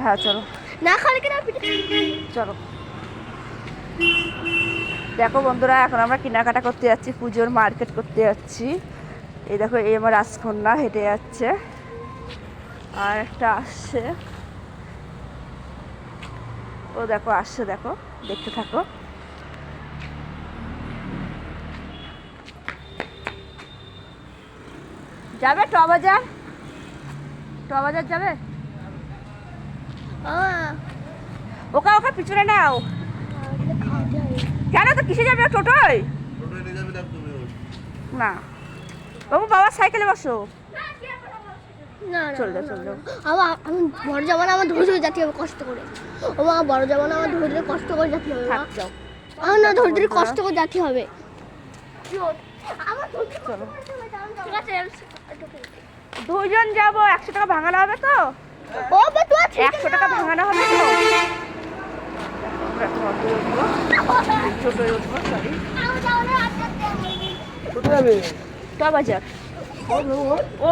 হ্যাঁ চলো। না খালে কিনা চলো। দেখো বন্ধুরা, এখন আমরা কেনাকাটা করতে যাচ্ছি, পুজোর মার্কেট করতে যাচ্ছি। এই দেখো, এই আমার রাজকন্যা হেঁটে যাচ্ছে, আর একটা আসছে। ও দেখো আসছে, দেখো, দেখতে থাকো। যাবে ট বাজার? ট বাজার যাবে? ওকে ওকে পিছনে নাও। কেন, তো কিসে যাবে? টোটোয়? না বাবু, বাবা সাইকেলে বসো। চল যাও, চল যাও। আমি বড় যাবো না, আমার ধরে ধরে যেতে হবে কষ্ট করে। ও মা, বড় যাবো না, আমার ধরে ধরে কষ্ট করে যেতে হবে। থাক যাও। আমার না ধরে ধরে কষ্ট করে যেতে হবে। চলো, দুজন যাবো, 100 টাকা ভাঙানো হবে তো? ও বা তো 100 টাকা ভাঙানো হবে তো? ছোটোয় উঠবো, সরি। কোথায় যাবে? ট বাজার। ও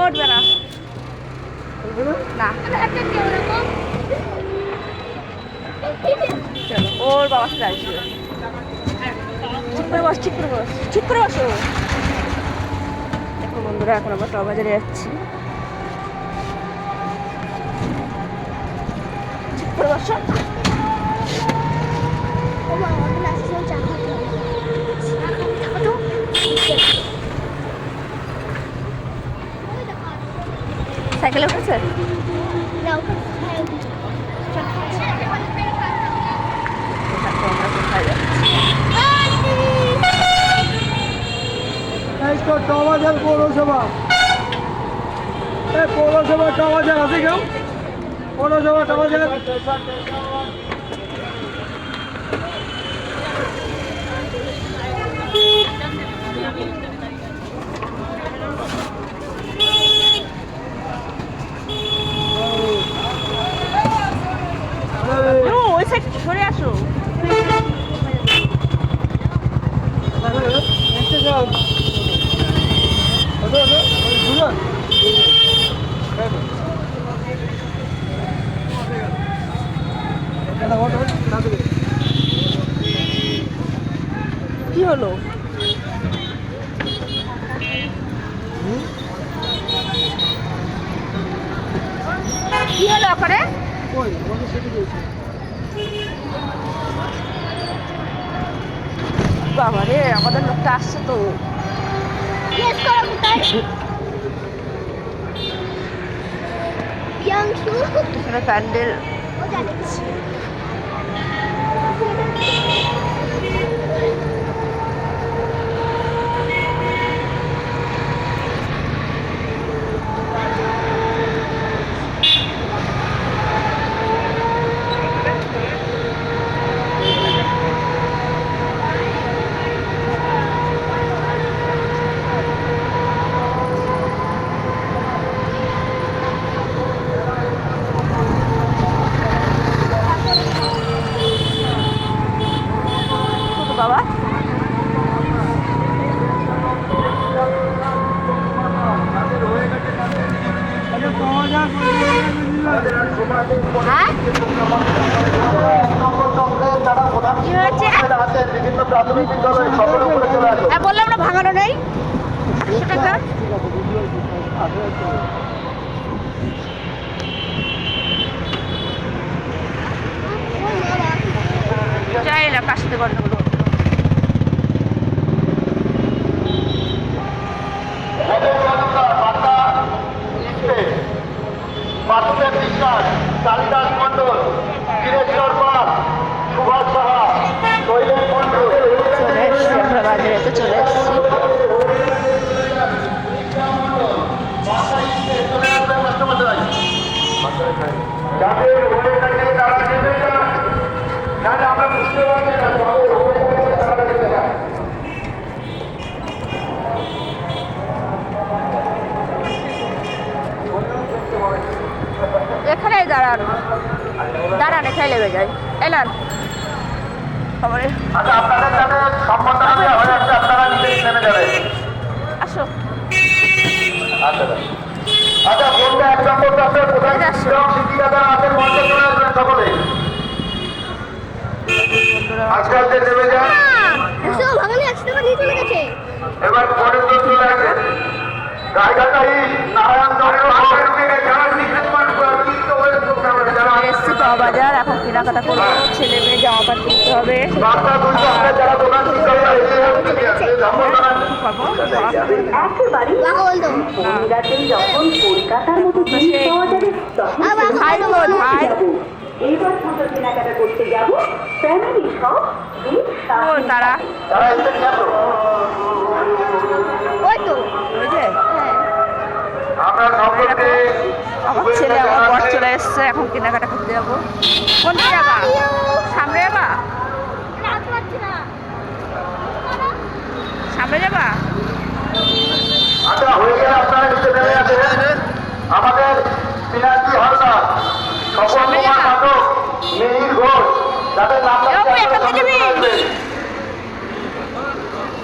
উঠবে না, না। চলো, ওর বাবার সাথে আসবে। চুপ করে বস, চুপ করে বস, চুপ করে বসো। দেখো বন্ধুরা, এখন আমরা ট বাজারে যাচ্ছি। চুপ করে বসো। ও মা, আমাদের আসলে চা খাতে হবে। সাইকেলে উঠেছে? না, ওকে খাই দিই। আমরা কোথায় যাচ্ছি? এই তো টবাজার পৌরসভা। এই পৌরসভা টবাজার আছে কেউ? পৌরসভা টবাজার। ওই সাইড সরে আসো। কি হলো? কি হলো ওখানে? বাবা রে, আমাদের লোকটা আসছে তো। ইয়েস করো কোথায়? পিয়াংশু। এখানে প্যান্ডেল। ও যাচ্ছে। বাবা, হ্যাঁ কি হয়েছে? হ্যাঁ বললাম না, ভাঙানো নেই। 100 টাকা। চাই না, কার সাথে গন্ডগোল হলো। মাসুদের বিশ্বাস, কালিদাস মন্ডল, বীরেশ্বর পাল, সুভাষ সাহা, শৈলেশ মন্ডল। চলে এসছি আমরা বাজারে, তো চলে এসছি। যাদের হয়ে থাকে তারা যেতে চান, নাহলে আমরা বুঝতে পারছি না যাদের হয়ে থাকে তারা যেতে চান। এখানেই দাঁড়ান, দাঁড়ান, এখানে লেগে যায়। এলান খবরে আচ্ছা, আপনাদের যাদের সম্বন্ধটা দেওয়া হয়ে যাচ্ছে, আপনারা নিজেই নেমে যাবেন। আসো। আচ্ছা, আচ্ছা, ফোনটা এক নম্বর আপনার প্রধান শিক্ষিকা যারা আছেন মঞ্চে চলে আসবেন। সকলে আজকে আজকে নেমে যান। এসো ভাগালে 100 টাকা নিয়ে চলে গেছে। এবার পরের জন চলে আসে গাইঘাটাই নারায়ণ এসছি বাজার, এখন কেনাকাটা করবো, ছেলে মেয়ে জামা প্যান্ট কিনতে হবে। যারা দোকান বাবা বলতো কলকাতার মতো জিনিস পাওয়া যাবে তখন ভাই বোন, ভাই এইবার পুজো কেনাকাটা করতে যাবো ফ্যামিলি সব ও তারা ওই তো বুঝে হ্যাঁ আমরা সম্পর্কে আমার ছেলে আমার বর চলে এসছে, এখন কেনাকাটা করতে যাবো। কোন যাবা? সামনে যাবা? রাখতে পারছি না সামনে যাবা? আচ্ছা হয়ে গেলে আপনারা নিচে নেমে আসেন। আমাদের পিনাকি হালদার, স্বপন কুমার পাঠক, মিহির ঘোষ, যাদের নাম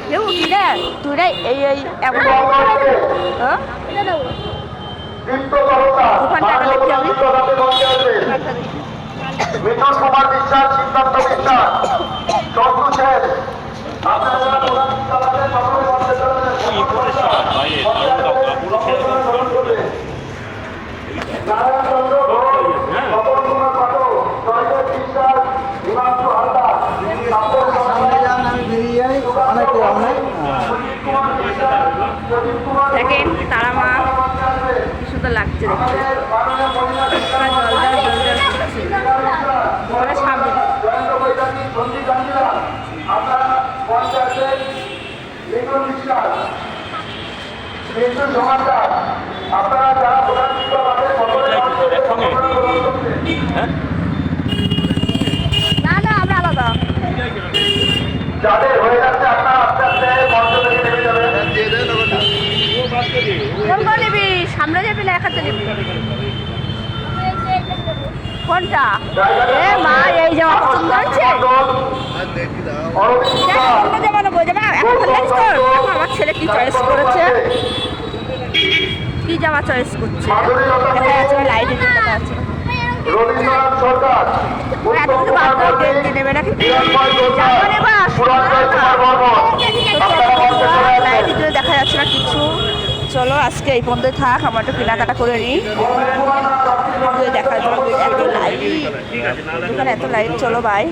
কেউ কিনে তুই রে এই এই এমন হ্যাঁ? এটা দাও দীপ্ত বড়তা, মাননীয় প্রধানমন্ত্রী মঞ্চে আসবেন। মিঠুন কুমার বিশ্বাস, সিদ্ধার্থ বিশ্বাস, চন্দ্র সেন, আপনারা যারা প্রধান শিক্ষক আছেন, সকলে মঞ্চে চলে আসেন। নারায়ণ চন্দ্র ঘোষ, স্বপন কুমার পাঠক, জয়দেব বিশ্বাস, হিমাংশু হালদার, সাম্বর দেখেন তারা মা কি সুন্দর লাগছে দেখতে। ওরা সামনে আপনারা যারা প্রধান শিক্ষক আছেন সকলে না না আমরা আলাদা। যাদের হয়ে যাচ্ছে আপনারা আস্তে আস্তে মঞ্চ থেকে নেমে যাবেন। কোনটা নিবি? সামনে যাবি না একাতে নিবি? কোনটা? এ মা এই জামা পছন্দ হয়েছে? দেখ, কোনটা জামা নেবো? জামা এখন ভালো লাগছে তোর? দেখো আমার ছেলে কি চয়েস করেছে, কি জামা চয়েস করছে। দেখা যাচ্ছে না, লাইটে দেখা যাচ্ছে না। রবীন্দ্রনাথ সরকার, এত কিছু বার করে গেঞ্জি নেবে নাকি? জামা নেবা? লাইটের জন্য দেখা যাচ্ছে না কিছু। চলো আজকে এই পর্যন্ত থাক, আমার একটু কেনাকাটা করে নিই। দেখা যাবে এত লাইট, দোকানে এত লাইট। চলো বাই।